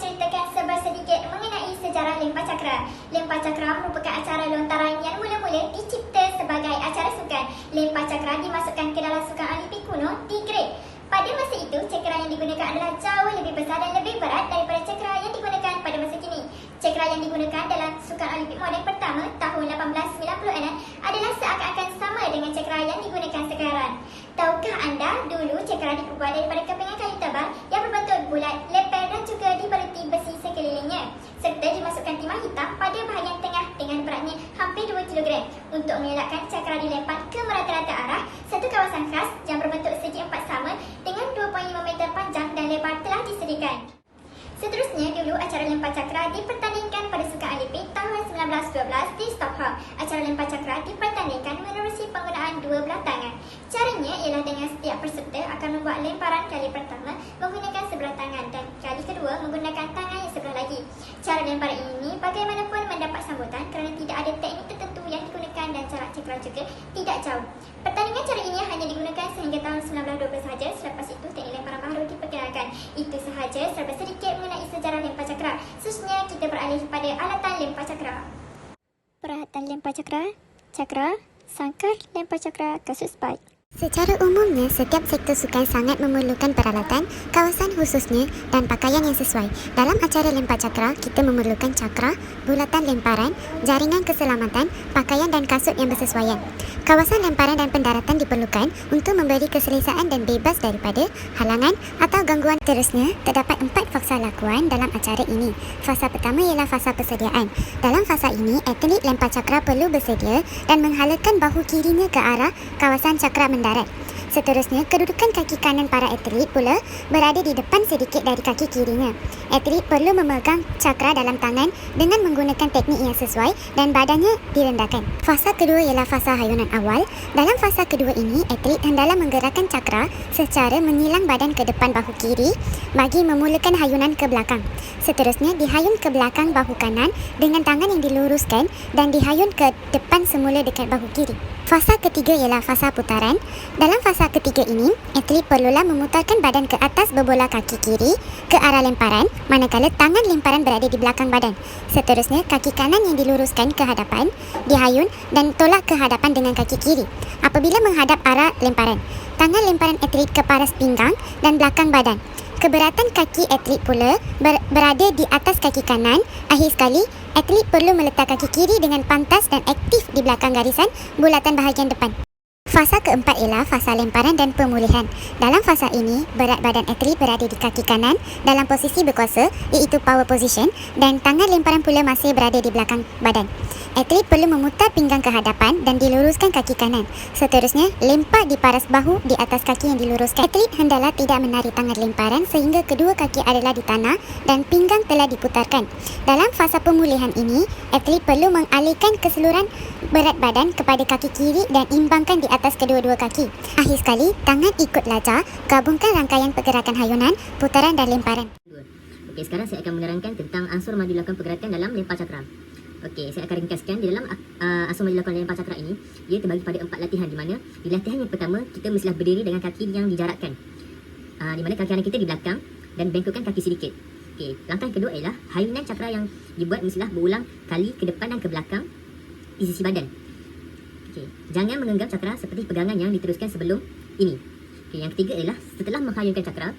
menceritakan sedikit mengenai sejarah Lempar Cakra. Lempar Cakra merupakan acara lontaran yang mula-mula dicipta sebagai acara sukan. Lempar Cakra dimasukkan ke dalam sukan Olimpik kuno di Greek. Pada masa itu, cakra yang digunakan adalah jauh lebih besar dan lebih berat daripada cakra yang digunakan pada masa kini. Cakra yang digunakan dalam sukan Olimpik moden pertama tahun 1896 adalah seakan-akan sama dengan cakra yang digunakan sekarang. Tahukah anda dulu cakra dibuat daripada kepingan kayu tebal yang berbentuk bulat, leper dan juga dibaluti besi sekelilingnya, serta dimasukkan timah hitam pada bahagian tengah dengan beratnya hampir 2 kg untuk mengelakkan cakra dilempar ke merata-rata arah. Satu kawasan khas yang berbentuk segi empat sama dengan 2.5 meter panjang dan lebar telah disediakan. Seterusnya, dulu acara lempar cakra dipertandingkan pada Sukan Olimpik tahun 1912 di Stockholm. Acara lempar cakra dipertandingkan menerusi penggunaan dua belah tangan. Caranya ialah dengan setiap peserta akan membuat lemparan kali pertama menggunakan sebelah tangan dan kali kedua menggunakan tangan yang sebelah lagi. Cara lempar ini bagaimanapun mendapat sambutan kerana tidak ada teknik tertentu yang digunakan dan jarak cakra juga tidak jauh. Pertandingan cara ini hanya digunakan sehingga tahun 1912 sahaja. Selepas itu, teknik lemparan baru diperkenalkan. Itu sahaja serba sedikit mengenai sejarah lempar cakra. Seterusnya, kita beralih pada alatan lempar cakra. Peralatan lempar cakra, cakra, sangkar lempar cakra, kasus spike. Secara umumnya, setiap sektor sukan sangat memerlukan peralatan, kawasan khususnya dan pakaian yang sesuai. Dalam acara lempar cakra, kita memerlukan cakra, bulatan lemparan, jaringan keselamatan, pakaian dan kasut yang bersesuaian. Kawasan lemparan dan pendaratan diperlukan untuk memberi keselesaan dan bebas daripada halangan atau gangguan. Seterusnya, terdapat 4 fasa lakuan dalam acara ini. Fasa pertama ialah fasa persediaan. Dalam fasa ini, atlet lempar cakra perlu bersedia dan menghalakan bahu kirinya ke arah kawasan cakra mendarat. Seterusnya, kedudukan kaki kanan para atlet pula berada di depan sedikit dari kaki kirinya. Atlet perlu memegang cakra dalam tangan dengan menggunakan teknik yang sesuai dan badannya direndahkan. Fasa kedua ialah fasa hayunan awal. Dalam fasa kedua ini, atlet hendaklah menggerakkan cakra secara menyilang badan ke depan bahu kiri bagi memulakan hayunan ke belakang. Seterusnya, dihayun ke belakang bahu kanan dengan tangan yang diluruskan dan dihayun ke depan semula dekat bahu kiri. Fasa ketiga ialah fasa putaran. Dalam fasa ketiga ini, atlet perlulah memutarkan badan ke atas berbola kaki kiri ke arah lemparan, manakala tangan lemparan berada di belakang badan. Seterusnya, kaki kanan yang diluruskan ke hadapan, dihayun dan tolak ke hadapan dengan kaki kiri apabila menghadap arah lemparan. Tangan lemparan atlet ke paras pinggang dan belakang badan. Keberatan kaki atlet pula berada di atas kaki kanan. Akhir sekali, atlet perlu meletak kaki kiri dengan pantas dan aktif di belakang garisan bulatan bahagian depan. Fasa keempat ialah fasa lemparan dan pemulihan. Dalam fasa ini, berat badan atlet berada di kaki kanan dalam posisi berkuasa iaitu power position dan tangan lemparan pula masih berada di belakang badan. Atlet perlu memutar pinggang ke hadapan dan diluruskan kaki kanan. Seterusnya, lempar di paras bahu di atas kaki yang diluruskan. Atlet hendaklah tidak menarik tangan lemparan sehingga kedua kaki adalah di tanah dan pinggang telah diputarkan. Dalam fasa pemulihan ini, atlet perlu mengalihkan keseluruhan berat badan kepada kaki kiri dan imbangkan di atas kedua-dua kaki. Akhir sekali, tangan ikut lajar, gabungkan rangkaian pergerakan hayunan, putaran dan lemparan. Okey, sekarang saya akan menerangkan tentang ansur maju lakukan pergerakan dalam lempar cakra. Okey, saya akan ringkaskan di dalam ansur maju lakukan lempar cakra ini, ia terbagi pada 4 latihan, di mana di latihan yang pertama kita mestilah berdiri dengan kaki yang dijarakkan. Di mana kaki kanan kita di belakang dan bengkokkan kaki sedikit. Okey, langkah yang kedua ialah hayunan cakra yang dibuat mestilah berulang kali ke depan dan ke belakang di sisi badan. Okey, jangan menggenggam cakra seperti pegangan yang diteruskan sebelum ini. Okey, yang ketiga ialah setelah menghayunkan cakra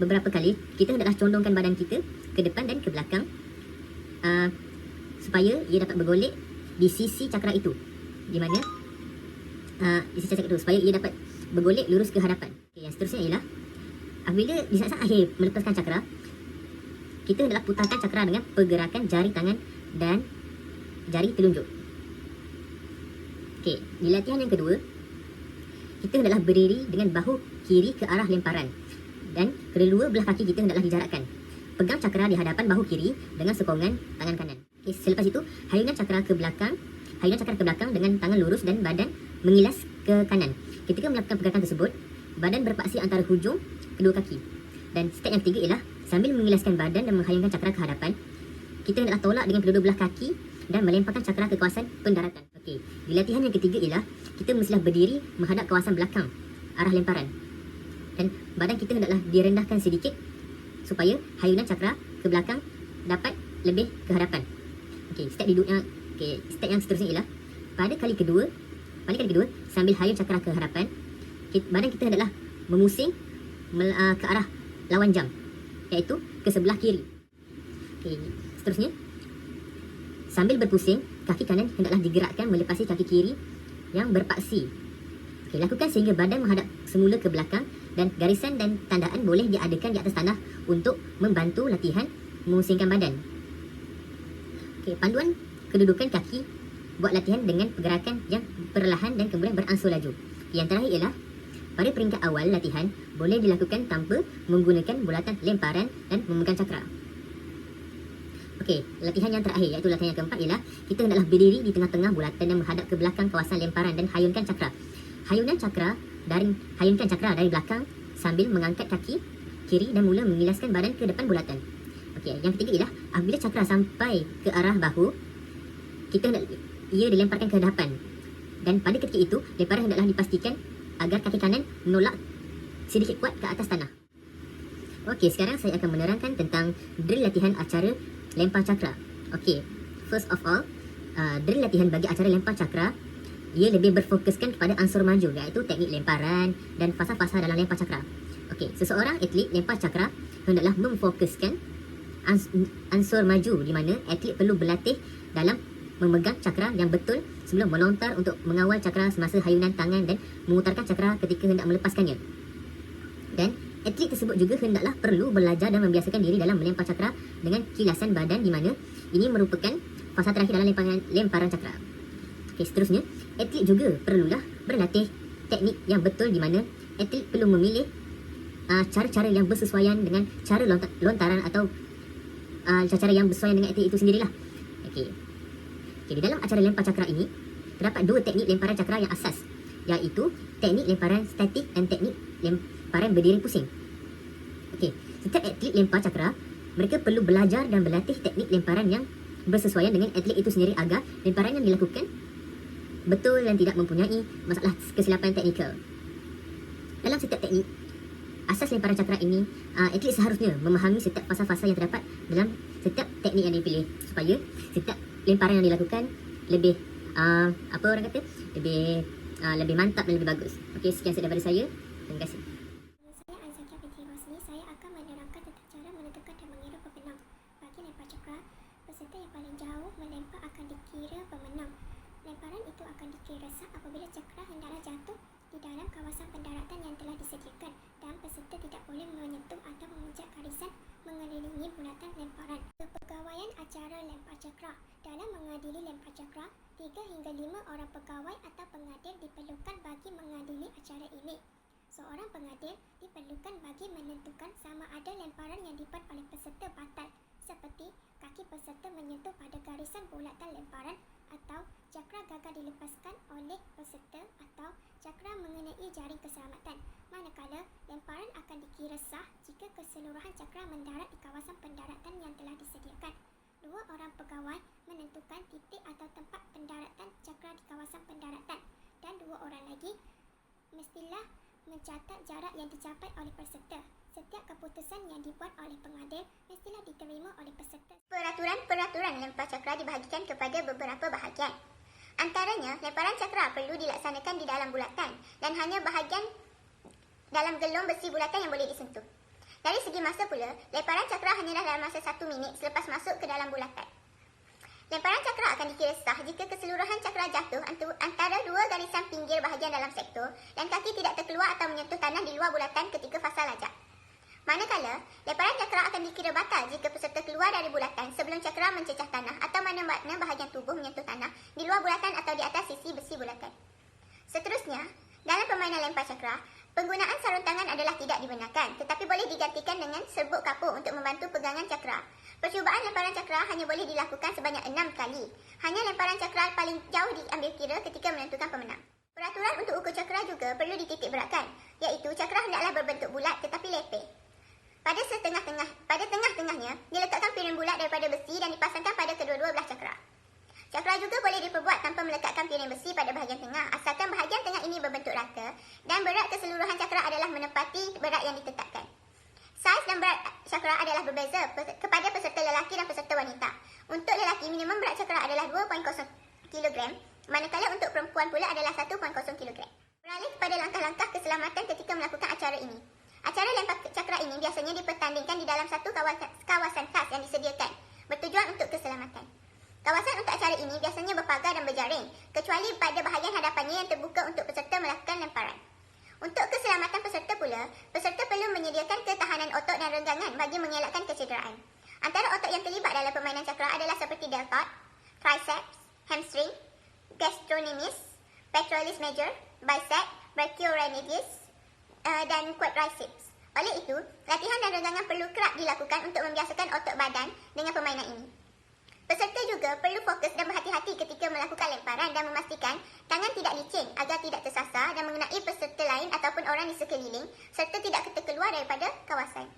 beberapa kali, kita hendaklah condongkan badan kita ke depan dan ke belakang supaya ia dapat bergolek di sisi cakra itu, di mana di sisi cakra itu supaya ia dapat bergolek lurus ke hadapan. Okay, yang seterusnya ialah apabila di saat-saat akhir melepaskan cakra, kita hendaklah putarkan cakra dengan pergerakan jari tangan dan jari telunjuk. Okey, di latihan yang kedua, kita hendaklah berdiri dengan bahu kiri ke arah lemparan dan kedua belah kaki kita hendaklah dijarakkan. Pegang cakra di hadapan bahu kiri dengan sokongan tangan kanan. Okay, selepas itu, hayunan cakra ke belakang dengan tangan lurus dan badan mengilas ke kanan. Ketika melakukan pergerakan tersebut, badan berpaksi antara hujung kedua kaki. Dan step yang ketiga ialah sambil mengilaskan badan dan menghayunkan cakra ke hadapan, kita hendaklah tolak dengan kedua belah kaki dan melemparkan cakra ke kawasan pendaratan. Okey, di latihan yang ketiga ialah kita mestilah berdiri menghadap kawasan belakang arah lemparan. Dan badan kita hendaklah direndahkan sedikit supaya hayunan cakra ke belakang dapat lebih ke hadapan. Okey, step yang seterusnya ialah pada kali kedua sambil hayun cakra ke hadapan, badan kita hendaklah memusing ke arah lawan jam, iaitu ke sebelah kiri. Okey, seterusnya sambil berpusing, kaki kanan hendaklah digerakkan melepasi kaki kiri yang berpaksi. Okey, lakukan sehingga badan menghadap semula ke belakang dan garisan dan tandaan boleh diadakan di atas tanah untuk membantu latihan memusingkan badan. Okey, panduan kedudukan kaki buat latihan dengan pergerakan yang perlahan dan kemudian beransur laju. Yang terakhir ialah pada peringkat awal latihan boleh dilakukan tanpa menggunakan bulatan lemparan dan memegang cakra. Okey, latihan yang terakhir iaitu latihan yang keempat ialah kita hendaklah berdiri di tengah-tengah bulatan dan menghadap ke belakang kawasan lemparan dan hayunkan cakra. Hayunkan cakra dari belakang sambil mengangkat kaki kiri dan mula mengilaskan badan ke depan bulatan. Okey, yang ketiga ialah apabila cakra sampai ke arah bahu, ia dilemparkan ke hadapan. Dan pada ketika itu, lemparan hendaklah dipastikan agar kaki kanan menolak sedikit kuat ke atas tanah. Okey, sekarang saya akan menerangkan tentang drill latihan acara lempar cakra. Okey, first of all, drill latihan bagi acara lempar cakra, ia lebih berfokuskan kepada ansur maju, iaitu teknik lemparan dan fasa-fasa dalam lempar cakra. Okey, seseorang atlet lempar cakra hendaklah memfokuskan ansur maju, di mana atlet perlu berlatih dalam memegang cakra yang betul sebelum melontar untuk mengawal cakra semasa hayunan tangan dan memutarkan cakra ketika hendak melepaskannya. Dan atlet tersebut juga hendaklah perlu belajar dan membiasakan diri dalam melempar cakra dengan kilasan badan, di mana ini merupakan fasa terakhir dalam lemparan cakra. Okey, seterusnya, atlet juga perlulah berlatih teknik yang betul, di mana atlet perlu memilih cara-cara yang bersesuaian dengan cara lontaran atau cara yang bersesuaian dengan atlet itu sendirilah. Okey. Di dalam acara lempar cakra ini, terdapat dua teknik lemparan cakra yang asas, iaitu teknik lemparan statik dan teknik lemparan berdiri pusing. Okey, setiap atlet lempar cakra, mereka perlu belajar dan berlatih teknik lemparan yang bersesuaian dengan atlet itu sendiri agar lemparan yang dilakukan betul dan tidak mempunyai masalah kesilapan teknikal. Dalam setiap teknik asas lemparan cakra ini, atlet seharusnya memahami setiap fasa-fasa yang terdapat dalam setiap teknik yang dipilih, supaya setiap lemparan yang dilakukan lebih lebih mantap dan lebih bagus. Okey, sekian daripada saya. Terima kasih. Saya Azzakia Fitri Rosli. Saya akan menerangkan tentang cara menentukan dan mengira pemenang. Bagi lempar cakra, peserta yang paling jauh melempar akan dikira pemenang. Lemparan itu akan dikira sah apabila cakra hendaklah jatuh di dalam kawasan pendaratan yang telah disediakan dan peserta tidak boleh menyentuh atau memanjat garisan mengelilingi bulatan lemparan. Kepegawaian acara lempar cakra. Dalam mengadili lempar cakra, 3 hingga 5 orang pegawai atau pengadil diperlukan bagi mengadili acara ini. Seorang pengadil diperlukan bagi menentukan sama ada lemparan yang dibuat oleh peserta batal, seperti kaki peserta menyentuh pada garisan bulatan lemparan, atau cakra gagal dilepaskan oleh peserta, atau cakra mengenai jaring keselamatan. Manakala lemparan akan dikira sah jika keseluruhan cakra mendarat di kawasan pendaratan yang telah disediakan. 2 orang pegawai menentukan titik atau tempat pendaratan cakra di kawasan pendaratan, dan 2 orang lagi mestilah mencatat jarak yang dicapai oleh peserta. Setiap keputusan yang dibuat oleh pengadil mestilah diterima oleh peserta. Peraturan lempar cakra dibahagikan kepada beberapa bahagian. Antaranya, lemparan cakra perlu dilaksanakan di dalam bulatan dan hanya bahagian dalam gelung besi bulatan yang boleh disentuh. Dari segi masa pula, lemparan cakra hanyalah dalam masa 1 minit selepas masuk ke dalam bulatan. Lemparan cakra akan dikira sah jika keseluruhan cakra jatuh antara 2 garisan pinggir bahagian dalam sektor dan kaki tidak terkeluar atau menyentuh tanah di luar bulatan ketika fasa lajak. Manakala, lemparan cakra akan dikira batal jika peserta keluar dari bulatan sebelum cakra mencecah tanah atau mana-mana bahagian tubuh menyentuh tanah di luar bulatan atau di atas sisi besi bulatan. Seterusnya, dalam permainan lempar cakra, penggunaan sarung tangan adalah tidak dibenarkan, tetapi boleh digantikan dengan serbuk kapur untuk membantu pegangan cakra. Percubaan lemparan cakra hanya boleh dilakukan sebanyak 6 kali. Hanya lemparan cakra paling jauh diambil kira ketika menentukan pemenang. Peraturan untuk ukur cakra juga perlu dititik beratkan, iaitu cakra hendaklah berbentuk bulat tetapi lepeh. Pada tengah-tengahnya, diletakkan piring bulat daripada besi dan dipasangkan pada kedua-dua belah cakra. Cakra juga boleh diperbuat tanpa melekatkan piring besi pada bahagian tengah, asalkan bahagian tengah ini berbentuk rata dan berat keseluruhan cakra adalah menepati berat yang ditetapkan. Saiz dan berat cakra adalah berbeza kepada peserta lelaki dan peserta wanita. Untuk lelaki, minimum berat cakra adalah 2.0 kg, manakala untuk perempuan pula adalah 1.0 kg. Beralih kepada langkah-langkah keselamatan ketika melakukan acara ini. Acara lempar cakra ini biasanya dipertandingkan di dalam satu kawasan khas yang disediakan, bertujuan untuk keselamatan. Kawasan untuk acara ini biasanya berpagar dan berjaring, kecuali pada bahagian hadapannya yang terbuka untuk peserta melakukan lemparan. Untuk keselamatan peserta pula, peserta perlu menyediakan ketahanan otot dan renggangan bagi mengelakkan kecederaan. Antara otot yang terlibat dalam permainan cakra adalah seperti deltoid, triceps, hamstring, gastrocnemius, pectoralis major, bicep, brachioradius dan quadriceps. Oleh itu, latihan dan renggangan perlu kerap dilakukan untuk membiasakan otot badan dengan permainan ini. Peserta juga perlu fokus dan berhati-hati ketika melakukan lemparan dan memastikan tangan tidak licin agar tidak tersasar dan mengenai peserta lain ataupun orang di sekeliling serta tidak terkeluar daripada kawasan.